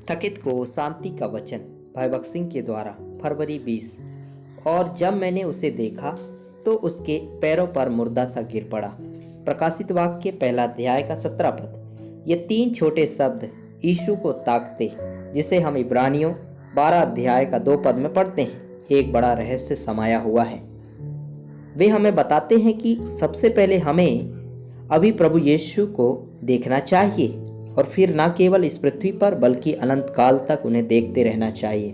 थकित को शांति का वचन भयभक्त सिंह के द्वारा फरवरी 20। और जब मैंने उसे देखा तो उसके पैरों पर मुर्दा सा गिर पड़ा। प्रकाशित वाक्य पहला अध्याय का 17 पद। ये 3 छोटे शब्द यीशु को ताकते, जिसे हम इब्रानियों 12 अध्याय का 2 पद में पढ़ते हैं, एक बड़ा रहस्य समाया हुआ है। वे हमें बताते हैं कि सबसे पहले हमें अभी प्रभु यीशु को देखना चाहिए और फिर न केवल इस पृथ्वी पर बल्कि अनंत काल तक उन्हें देखते रहना चाहिए।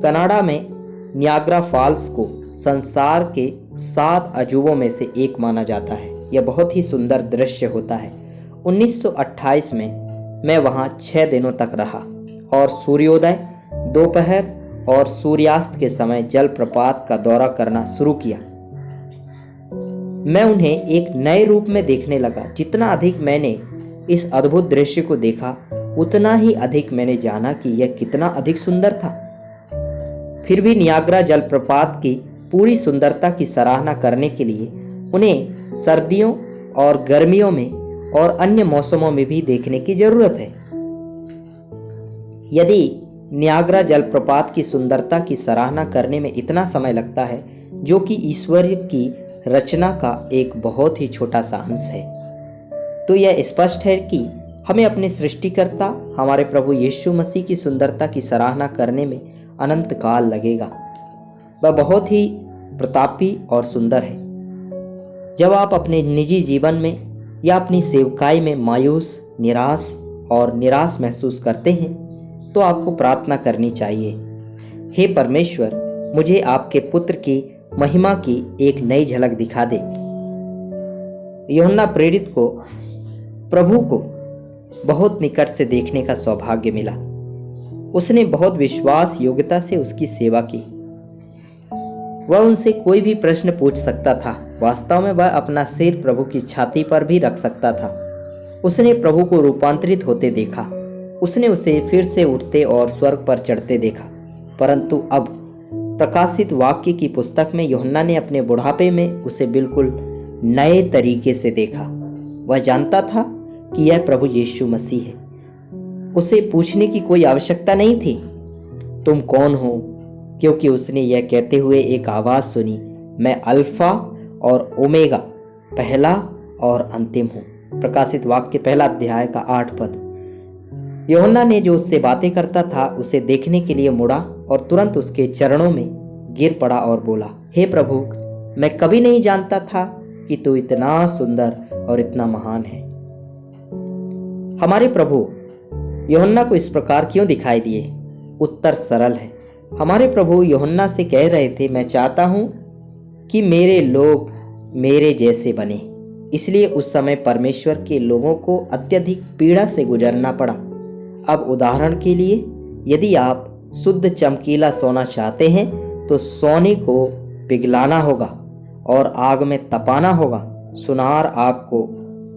कनाडा में नियाग्रा फॉल्स को संसार के 7 अजूबों में से एक माना जाता है। यह बहुत ही सुंदर दृश्य होता है। 1928 में मैं वहां 6 दिनों तक रहा और सूर्योदय, दोपहर और सूर्यास्त के समय जलप्रपात का दौरा करना शुरू किया। मैं उन्हें एक नए रूप में देखने लगा। जितना अधिक मैंने इस अद्भुत दृश्य को देखा, उतना ही अधिक मैंने जाना कि यह कितना अधिक सुंदर था। फिर भी नियाग्रा जलप्रपात की पूरी सुंदरता की सराहना करने के लिए उन्हें सर्दियों और गर्मियों में और अन्य मौसमों में भी देखने की जरूरत है। यदि नियाग्रा जलप्रपात की सुंदरता की सराहना करने में इतना समय लगता है, जो कि ईश्वर की रचना का एक बहुत ही छोटा सा अंश है, तो यह स्पष्ट है कि हमें अपने सृष्टिकर्ता हमारे प्रभु यीशु मसीह की सुंदरता की सराहना करने में अनंत काल लगेगा। वह बहुत ही प्रतापी और सुंदर है। जब आप अपने निजी जीवन में या अपनी सेवकाई में मायूस, निराश और निराश महसूस करते हैं, तो आपको प्रार्थना करनी चाहिए, हे परमेश्वर, मुझे आपके पुत्र की महिमा की एक नई झलक दिखा दे। यूहन्ना प्रेरित को प्रभु को बहुत निकट से देखने का सौभाग्य मिला। उसने बहुत विश्वास योग्यता से उसकी सेवा की। वह उनसे कोई भी प्रश्न पूछ सकता था। वास्तव में वह अपना सिर प्रभु की छाती पर भी रख सकता था। उसने प्रभु को रूपांतरित होते देखा। उसने उसे फिर से उठते और स्वर्ग पर चढ़ते देखा। परंतु अब प्रकाशित वाक्य की पुस्तक में यूहन्ना ने अपने बुढ़ापे में उसे बिल्कुल नए तरीके से देखा। वह जानता था कि यह प्रभु यीशु मसीह है। उसे पूछने की कोई आवश्यकता नहीं थी, तुम कौन हो, क्योंकि उसने यह कहते हुए एक आवाज सुनी, मैं अल्फा और ओमेगा, पहला और अंतिम हूँ। प्रकाशित वाक्य पहला अध्याय का 8 पद। यूहन्ना ने जो उससे बातें करता था उसे देखने के लिए मुड़ा और तुरंत उसके चरणों में गिर पड़ा और बोला, हे प्रभु, मैं कभी नहीं जानता था कि तू इतना सुंदर और इतना महान है। हमारे प्रभु यूहन्ना को इस प्रकार क्यों दिखाई दिए? उत्तर सरल है। हमारे प्रभु यूहन्ना से कह रहे थे, मैं चाहता हूं कि मेरे लोग मेरे जैसे बने। इसलिए उस समय परमेश्वर के लोगों को अत्यधिक पीड़ा से गुजरना पड़ा। अब उदाहरण के लिए, यदि आप शुद्ध चमकीला सोना चाहते हैं तो सोने को पिघलाना होगा और आग में तपाना होगा। सुनार आग को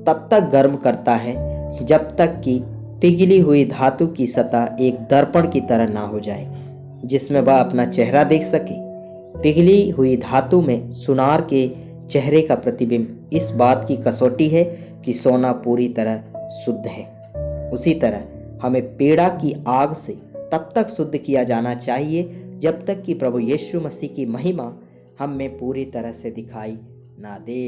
तब तक गर्म करता है जब तक कि पिघली हुई धातु की सतह एक दर्पण की तरह ना हो जाए, जिसमें वह अपना चेहरा देख सके। पिघली हुई धातु में सुनार के चेहरे का प्रतिबिंब इस बात की कसौटी है कि सोना पूरी तरह शुद्ध है। उसी तरह हमें पीड़ा की आग से तब तक शुद्ध किया जाना चाहिए जब तक कि प्रभु यीशु मसीह की महिमा हम में पूरी तरह से दिखाई ना दे।